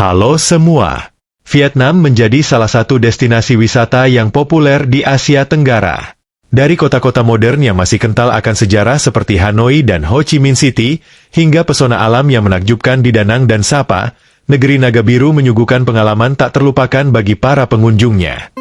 Halo semua. Vietnam menjadi salah satu destinasi wisata yang populer di Asia Tenggara. Dari kota-kota modern yang masih kental akan sejarah seperti Hanoi dan Ho Chi Minh City, hingga pesona alam yang menakjubkan di Da Nang dan Sapa, negeri Naga Biru menyuguhkan pengalaman tak terlupakan bagi para pengunjungnya.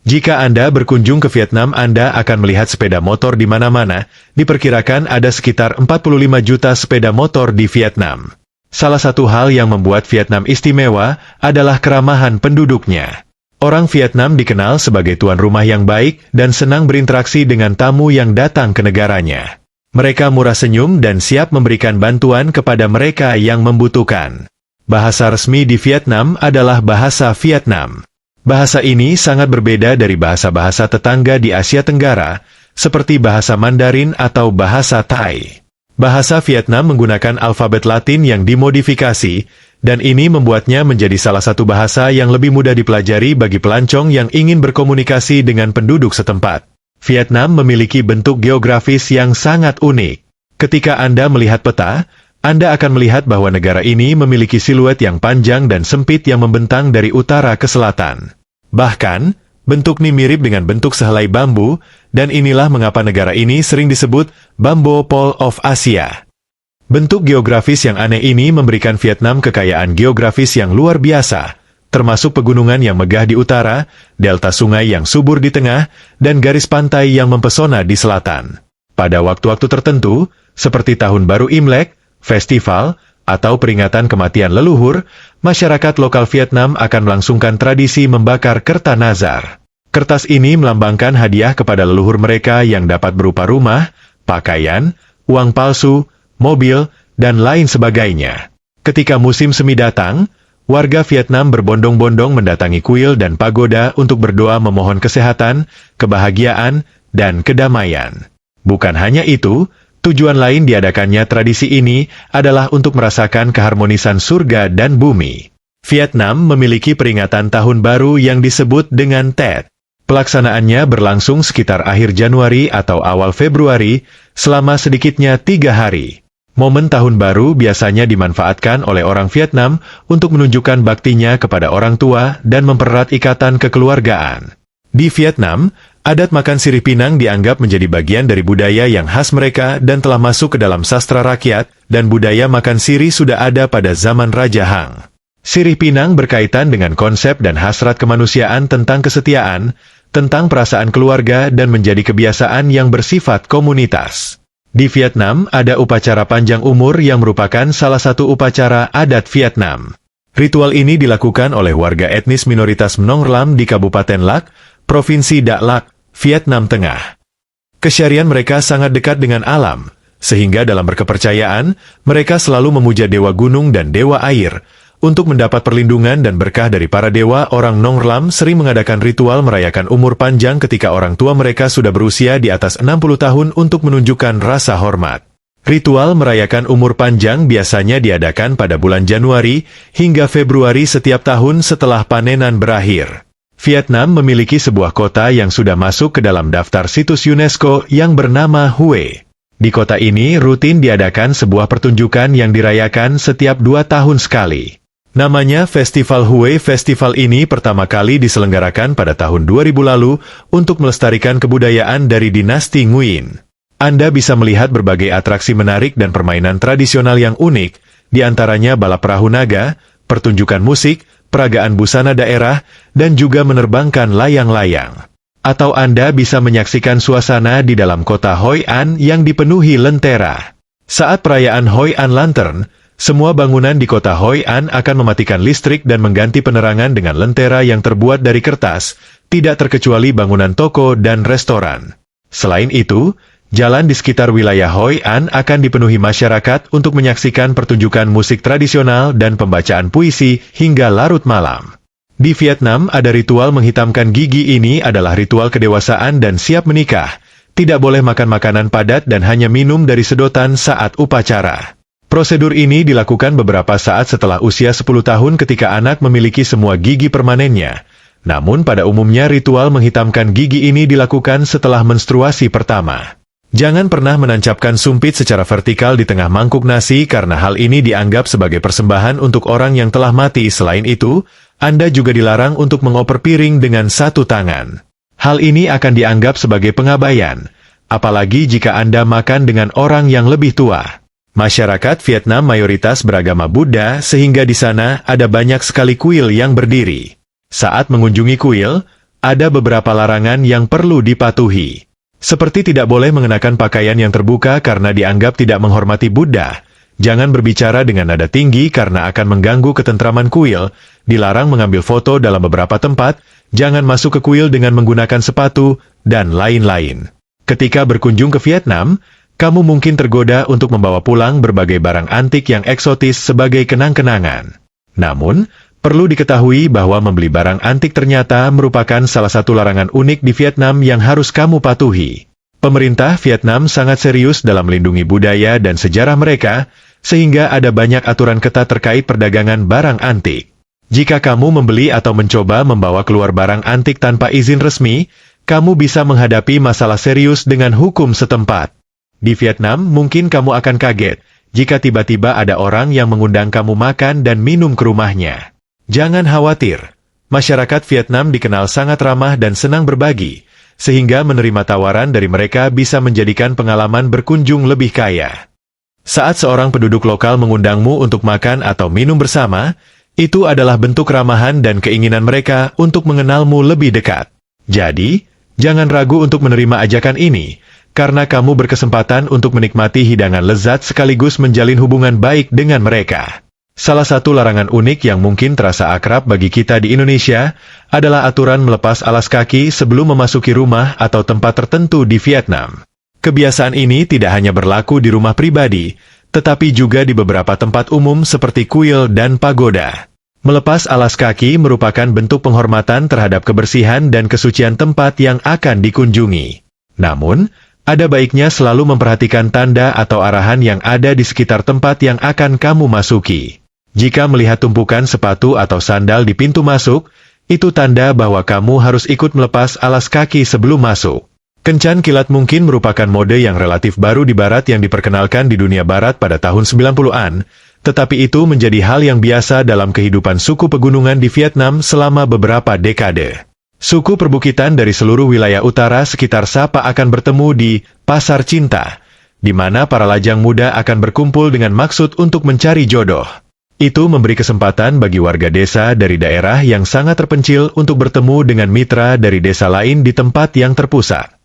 Jika Anda berkunjung ke Vietnam, Anda akan melihat sepeda motor di mana-mana. Diperkirakan ada sekitar 45 juta sepeda motor di Vietnam. Salah satu hal yang membuat Vietnam istimewa adalah keramahan penduduknya. Orang Vietnam dikenal sebagai tuan rumah yang baik dan senang berinteraksi dengan tamu yang datang ke negaranya. Mereka murah senyum dan siap memberikan bantuan kepada mereka yang membutuhkan. Bahasa resmi di Vietnam adalah bahasa Vietnam. Bahasa ini sangat berbeda dari bahasa-bahasa tetangga di Asia Tenggara, seperti bahasa Mandarin atau bahasa Thai. Bahasa Vietnam menggunakan alfabet Latin yang dimodifikasi, dan ini membuatnya menjadi salah satu bahasa yang lebih mudah dipelajari bagi pelancong yang ingin berkomunikasi dengan penduduk setempat. Vietnam memiliki bentuk geografis yang sangat unik. Ketika Anda melihat peta, Anda akan melihat bahwa negara ini memiliki siluet yang panjang dan sempit yang membentang dari utara ke selatan. Bahkan, bentuk ini mirip dengan bentuk sehelai bambu, dan inilah mengapa negara ini sering disebut Bamboo Pole of Asia. Bentuk geografis yang aneh ini memberikan Vietnam kekayaan geografis yang luar biasa, termasuk pegunungan yang megah di utara, delta sungai yang subur di tengah, dan garis pantai yang mempesona di selatan. Pada waktu-waktu tertentu, seperti Tahun Baru Imlek, festival, atau peringatan kematian leluhur, masyarakat lokal Vietnam akan melangsungkan tradisi membakar kerta nazar. Kertas ini melambangkan hadiah kepada leluhur mereka yang dapat berupa rumah, pakaian, uang palsu, mobil, dan lain sebagainya. Ketika musim semi datang, warga Vietnam berbondong-bondong mendatangi kuil dan pagoda untuk berdoa memohon kesehatan, kebahagiaan, dan kedamaian. Bukan hanya itu, tujuan lain diadakannya tradisi ini adalah untuk merasakan keharmonisan surga dan bumi. Vietnam memiliki peringatan tahun baru yang disebut dengan Tet. Pelaksanaannya berlangsung sekitar akhir Januari atau awal Februari, selama sedikitnya 3 hari. Momen tahun baru biasanya dimanfaatkan oleh orang Vietnam untuk menunjukkan baktinya kepada orang tua dan mempererat ikatan kekeluargaan. Di Vietnam, adat makan sirih pinang dianggap menjadi bagian dari budaya yang khas mereka dan telah masuk ke dalam sastra rakyat, dan budaya makan sirih sudah ada pada zaman Raja Hang. Sirih pinang berkaitan dengan konsep dan hasrat kemanusiaan tentang kesetiaan, tentang perasaan keluarga dan menjadi kebiasaan yang bersifat komunitas. Di Vietnam ada upacara panjang umur yang merupakan salah satu upacara adat Vietnam. Ritual ini dilakukan oleh warga etnis minoritas Nong Lam di Kabupaten Lac, Provinsi Dak Lak, Vietnam Tengah. Kesyarian mereka sangat dekat dengan alam, sehingga dalam berkepercayaan, mereka selalu memuja dewa gunung dan dewa air. Untuk mendapat perlindungan dan berkah dari para dewa, orang Nong Lam sering mengadakan ritual merayakan umur panjang ketika orang tua mereka sudah berusia di atas 60 tahun untuk menunjukkan rasa hormat. Ritual merayakan umur panjang biasanya diadakan pada bulan Januari hingga Februari setiap tahun setelah panenan berakhir. Vietnam memiliki sebuah kota yang sudah masuk ke dalam daftar situs UNESCO yang bernama Hue. Di kota ini rutin diadakan sebuah pertunjukan yang dirayakan setiap 2 tahun sekali. Namanya Festival Hue. Festival ini pertama kali diselenggarakan pada tahun 2000 lalu untuk melestarikan kebudayaan dari dinasti Nguyen. Anda bisa melihat berbagai atraksi menarik dan permainan tradisional yang unik, di antaranya balap perahu naga, pertunjukan musik, peragaan busana daerah, dan juga menerbangkan layang-layang. Atau Anda bisa menyaksikan suasana di dalam kota Hoi An yang dipenuhi lentera. Saat perayaan Hoi An Lantern, semua bangunan di kota Hoi An akan mematikan listrik dan mengganti penerangan dengan lentera yang terbuat dari kertas, tidak terkecuali bangunan toko dan restoran. Selain itu, jalan di sekitar wilayah Hoi An akan dipenuhi masyarakat untuk menyaksikan pertunjukan musik tradisional dan pembacaan puisi hingga larut malam. Di Vietnam ada ritual menghitamkan gigi. Ini adalah ritual kedewasaan dan siap menikah. Tidak boleh makan makanan padat dan hanya minum dari sedotan saat upacara. Prosedur ini dilakukan beberapa saat setelah usia 10 tahun ketika anak memiliki semua gigi permanennya. Namun pada umumnya ritual menghitamkan gigi ini dilakukan setelah menstruasi pertama. Jangan pernah menancapkan sumpit secara vertikal di tengah mangkuk nasi karena hal ini dianggap sebagai persembahan untuk orang yang telah mati. Selain itu, Anda juga dilarang untuk mengoper piring dengan satu tangan. Hal ini akan dianggap sebagai pengabaian, apalagi jika Anda makan dengan orang yang lebih tua. Masyarakat Vietnam mayoritas beragama Buddha sehingga di sana ada banyak sekali kuil yang berdiri. Saat mengunjungi kuil, ada beberapa larangan yang perlu dipatuhi. Seperti tidak boleh mengenakan pakaian yang terbuka karena dianggap tidak menghormati Buddha. Jangan berbicara dengan nada tinggi karena akan mengganggu ketentraman kuil. Dilarang mengambil foto dalam beberapa tempat. Jangan masuk ke kuil dengan menggunakan sepatu, dan lain-lain. Ketika berkunjung ke Vietnam, kamu mungkin tergoda untuk membawa pulang berbagai barang antik yang eksotis sebagai kenang-kenangan. Namun, perlu diketahui bahwa membeli barang antik ternyata merupakan salah satu larangan unik di Vietnam yang harus kamu patuhi. Pemerintah Vietnam sangat serius dalam melindungi budaya dan sejarah mereka, sehingga ada banyak aturan ketat terkait perdagangan barang antik. Jika kamu membeli atau mencoba membawa keluar barang antik tanpa izin resmi, kamu bisa menghadapi masalah serius dengan hukum setempat. Di Vietnam mungkin kamu akan kaget jika tiba-tiba ada orang yang mengundang kamu makan dan minum ke rumahnya. Jangan khawatir, masyarakat Vietnam dikenal sangat ramah dan senang berbagi, sehingga menerima tawaran dari mereka bisa menjadikan pengalaman berkunjung lebih kaya. Saat seorang penduduk lokal mengundangmu untuk makan atau minum bersama, itu adalah bentuk ramahan dan keinginan mereka untuk mengenalmu lebih dekat. Jadi, jangan ragu untuk menerima ajakan ini, karena kamu berkesempatan untuk menikmati hidangan lezat sekaligus menjalin hubungan baik dengan mereka. Salah satu larangan unik yang mungkin terasa akrab bagi kita di Indonesia adalah aturan melepas alas kaki sebelum memasuki rumah atau tempat tertentu di Vietnam. Kebiasaan ini tidak hanya berlaku di rumah pribadi, tetapi juga di beberapa tempat umum seperti kuil dan pagoda. Melepas alas kaki merupakan bentuk penghormatan terhadap kebersihan dan kesucian tempat yang akan dikunjungi. Namun, ada baiknya selalu memperhatikan tanda atau arahan yang ada di sekitar tempat yang akan kamu masuki. Jika melihat tumpukan sepatu atau sandal di pintu masuk, itu tanda bahwa kamu harus ikut melepas alas kaki sebelum masuk. Kencan kilat mungkin merupakan mode yang relatif baru di Barat yang diperkenalkan di dunia Barat pada tahun 90-an, tetapi itu menjadi hal yang biasa dalam kehidupan suku pegunungan di Vietnam selama beberapa dekade. Suku perbukitan dari seluruh wilayah utara sekitar Sapa akan bertemu di Pasar Cinta, di mana para lajang muda akan berkumpul dengan maksud untuk mencari jodoh. Itu memberi kesempatan bagi warga desa dari daerah yang sangat terpencil untuk bertemu dengan mitra dari desa lain di tempat yang terpusat.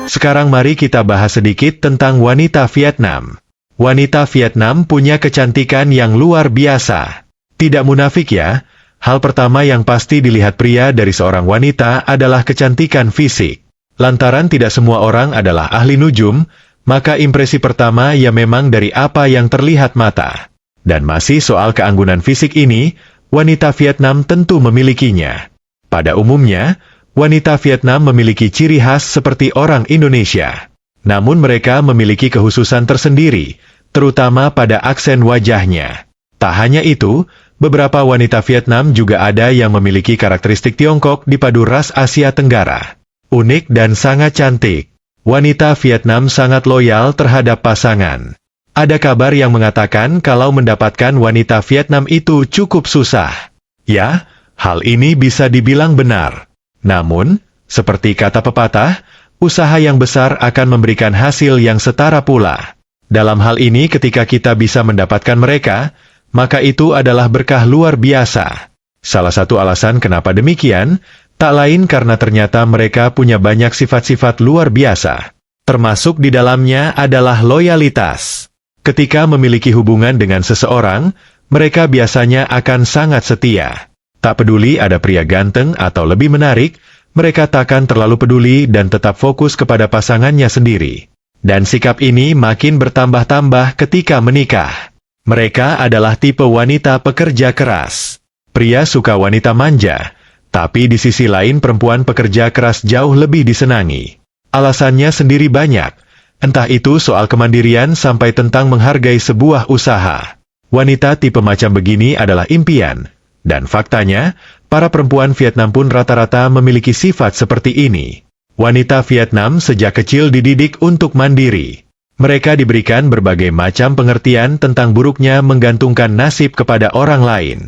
Sekarang mari kita bahas sedikit tentang wanita Vietnam. Wanita Vietnam punya kecantikan yang luar biasa. Tidak munafik ya, hal pertama yang pasti dilihat pria dari seorang wanita adalah kecantikan fisik. Lantaran tidak semua orang adalah ahli nujum, maka impresi pertama ya memang dari apa yang terlihat mata. Dan masih soal keanggunan fisik ini, wanita Vietnam tentu memilikinya. Pada umumnya, wanita Vietnam memiliki ciri khas seperti orang Indonesia. Namun mereka memiliki kekhususan tersendiri, terutama pada aksen wajahnya. Tak hanya itu, beberapa wanita Vietnam juga ada yang memiliki karakteristik Tiongkok dipadu ras Asia Tenggara. Unik dan sangat cantik. Wanita Vietnam sangat loyal terhadap pasangan. Ada kabar yang mengatakan kalau mendapatkan wanita Vietnam itu cukup susah. Ya, hal ini bisa dibilang benar. Namun, seperti kata pepatah, usaha yang besar akan memberikan hasil yang setara pula. Dalam hal ini ketika kita bisa mendapatkan mereka, maka itu adalah berkah luar biasa. Salah satu alasan kenapa demikian, tak lain karena ternyata mereka punya banyak sifat-sifat luar biasa. Termasuk di dalamnya adalah loyalitas. Ketika memiliki hubungan dengan seseorang, mereka biasanya akan sangat setia. Tak peduli ada pria ganteng atau lebih menarik, mereka takkan terlalu peduli dan tetap fokus kepada pasangannya sendiri. Dan sikap ini makin bertambah-tambah ketika menikah. Mereka adalah tipe wanita pekerja keras. Pria suka wanita manja, tapi di sisi lain perempuan pekerja keras jauh lebih disenangi. Alasannya sendiri banyak, entah itu soal kemandirian sampai tentang menghargai sebuah usaha. Wanita tipe macam begini adalah impian. Dan faktanya, para perempuan Vietnam pun rata-rata memiliki sifat seperti ini. Wanita Vietnam sejak kecil dididik untuk mandiri. Mereka diberikan berbagai macam pengertian tentang buruknya menggantungkan nasib kepada orang lain.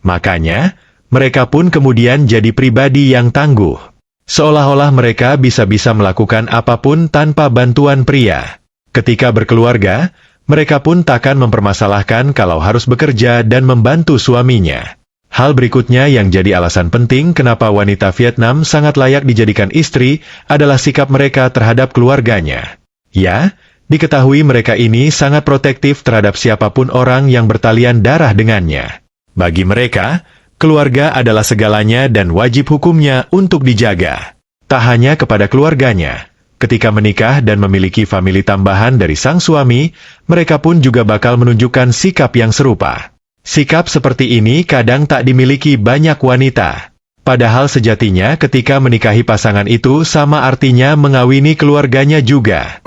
Makanya, mereka pun kemudian jadi pribadi yang tangguh. Seolah-olah mereka bisa-bisa melakukan apapun tanpa bantuan pria. Ketika berkeluarga, mereka pun takkan mempermasalahkan kalau harus bekerja dan membantu suaminya. Hal berikutnya yang jadi alasan penting kenapa wanita Vietnam sangat layak dijadikan istri adalah sikap mereka terhadap keluarganya. Ya, diketahui mereka ini sangat protektif terhadap siapapun orang yang bertalian darah dengannya. Bagi mereka, keluarga adalah segalanya dan wajib hukumnya untuk dijaga. Tak hanya kepada keluarganya. Ketika menikah dan memiliki famili tambahan dari sang suami, mereka pun juga bakal menunjukkan sikap yang serupa. Sikap seperti ini kadang tak dimiliki banyak wanita. Padahal sejatinya ketika menikahi pasangan itu sama artinya mengawini keluarganya juga.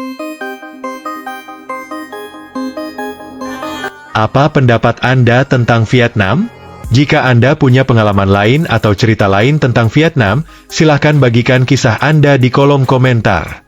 Apa pendapat Anda tentang Vietnam? Jika Anda punya pengalaman lain atau cerita lain tentang Vietnam, silahkan bagikan kisah Anda di kolom komentar.